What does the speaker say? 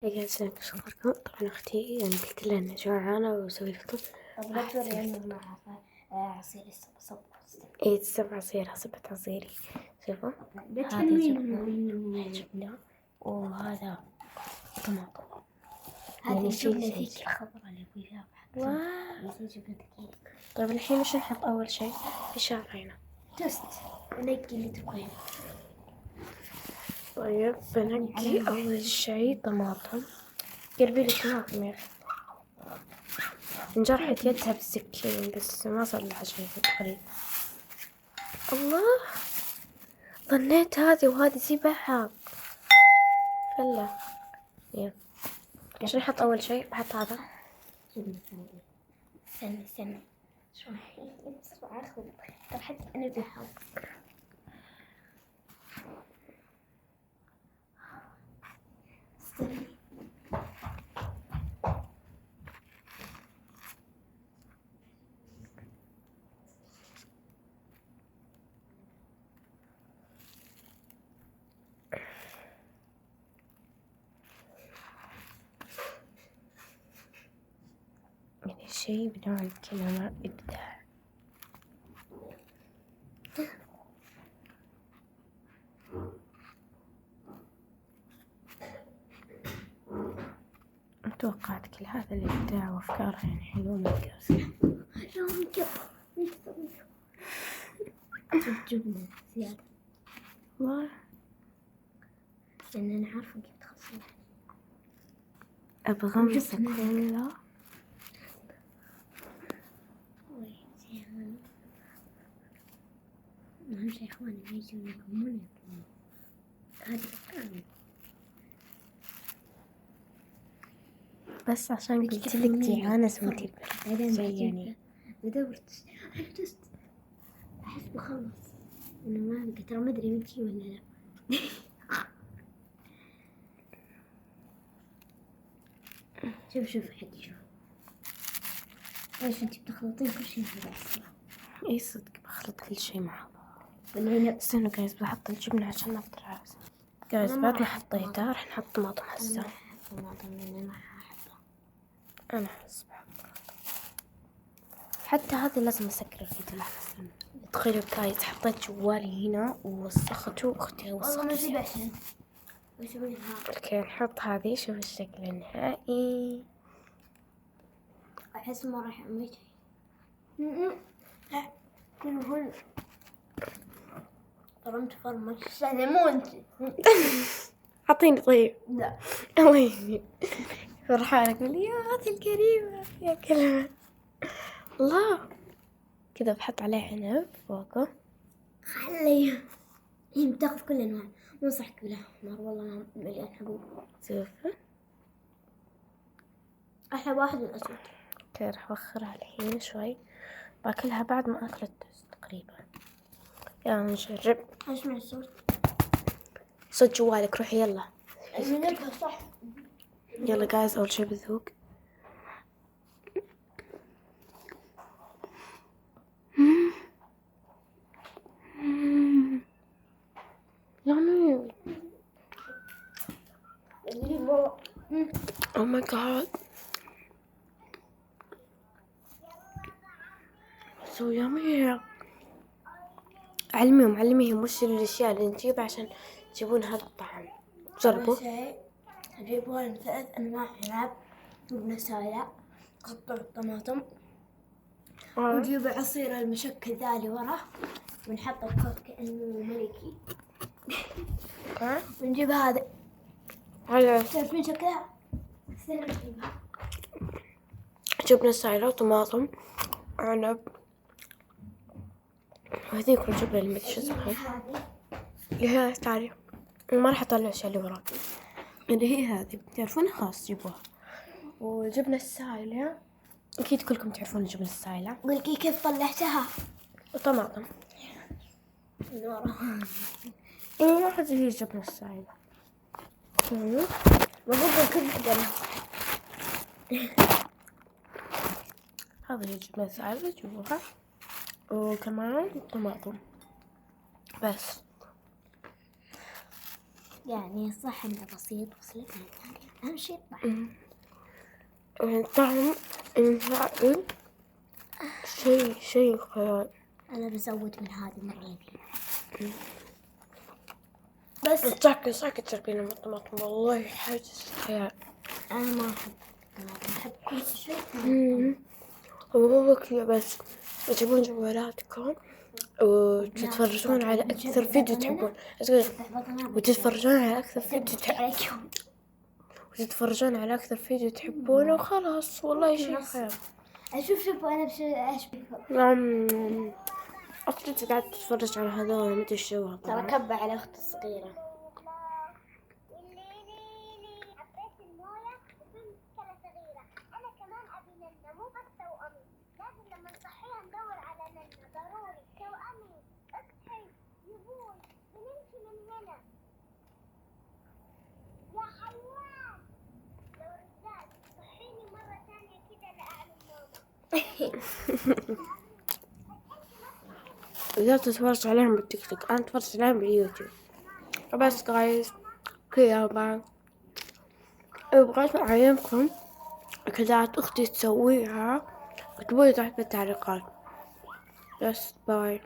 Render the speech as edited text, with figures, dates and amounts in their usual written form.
هي سنة أخباركم. طبعا أختي يعني قلت لها إني جوعانة وأسوي فطور. طب لا توريني معها عصير الصبر. إيه تسبع عصير حسبت عصيري. شوفوا هذه جبنة وهذا طماطم. هذه جبنة ذيك الخضراء اللي فيها واو. جبنة كيك. طيب الحين وش نحط أول شيء في شعرنا؟ توست ونقي اللي تبغيه. طيب بنقي أول شيء طماطم. قربي لي طماطم يا أخي. انجرحت يدها بالسكين بس ما صلح شيء تقريبا. الله ظنيت هذه وهذه زي بعض. فلا يلا ايش نحط اول شيء؟ بحط هذا. استنى شوي بسرعة اخذ. طب حتى انا بحط يعني شيء بدون كلمة إبداع. توقعت كل هذا الإبداع وأفكار يعني حلوة متكاسلة. جبنة زيادة والله لأن أنا عارفة كيف تخلصين. أبغى أمسك كله. أهم شيء إخواني ما يجون يقومون هذه كامل بس عشان قلت لك جيعانة سويتي شيء يعني. بدورت أحس بخلص أنا ما أبقى ترى ما أدري منتي ولا لا. شوف حدي شوف ايش انتي بتخلطين كل شيء مع بعض. اي صدق بخلط كل شيء مع بعض. ولا استنوا جايز بحط الجبنة عشان أفطر عاوزة. جايز بعد ما حطيتها راح نحط طماطم هسه. أنا أحس بحط حتى هذا لازم أسكر الفيديو. تخيلوا جايز حطيت جوالي هنا ووسخته وأختي وسخته. اوكي نحط هذه. شوف الشكل النهائي. احس ما راح اميت كله ترى انت فرمش يعني مو انت. اعطيني طيب. لا الله يهديك فرحانة اقول يا هذه الكريمة يا كلمة. الله كذا بحط عليه عنب فوقه. خليه هي بتاخذ كل الانواع مو صح كلها نار والله مليان حبوب. شوفوا احلى واحد الاسود. اوكي راح اوخرها الحين شوي باكلها بعد ما اكل التوست تقريبا. يلا نجرب. ايش من الصوت؟ صد جوالك روحي يلا. منبه صح. يلا جايز اول شي بذوق. يامي oh my god so yummy. علميهم وش الاشياء اللي نجيبها عشان تجيبون هذا الطعم. جربوا. أول شيء نجيبون 3 أنواع عنب جبنة سايلة قطع الطماطم ونجيب عصير المشكل ذا اللي وراه ونحط الكوك كأنه ملكي. ونجيب هذا تعرفين شكلها؟ جبنة سايلة وطماطم عنب وهذيك الجبنة اللي مدري شو اسمها اللي هي تعرف ما راح اطلع الاشياء اللي وراك اللي هي هذه تعرفونها خلاص جيبوها. والجبنة السايلة اكيد كلكم تعرفون الجبنة السايلة. قولي كيف طلعتها؟ وطماطم من وراها. ايه هذه هي الجبنة السايلة. المفروض كذا هذه هي الجبنة السايلة جيبوها وكمان طماطم بس يعني صح انه بسيط بس لا أهم شي الطعم. طعم الفاعل شيء خيال. أنا بزود من هذه مرة. بس ساكت تاكلين الطماطم، والله حاجة خيال. أنا ما أحب الطماطم، أحب كل شيء. والله كذا بس تجيبون جوالاتكم وتتفرجون على أكثر فيديو تحبون، وتتفرجون على أكثر فيديو تحبونه وخلاص. والله شيء خيال. شوف أنا إيش أختي قاعدة تتفرج على هذول متى الشو. ترى كبة على أختي الصغيرة. إذا تتفرج عليهم بالتيك توك، أنا أتفرج عليهم باليوتيوب. بس جايز كذا بعد بغيت أعلمكم أكلات أختي تسويها، اكتبولي تحت بالتعليقات. بس باي.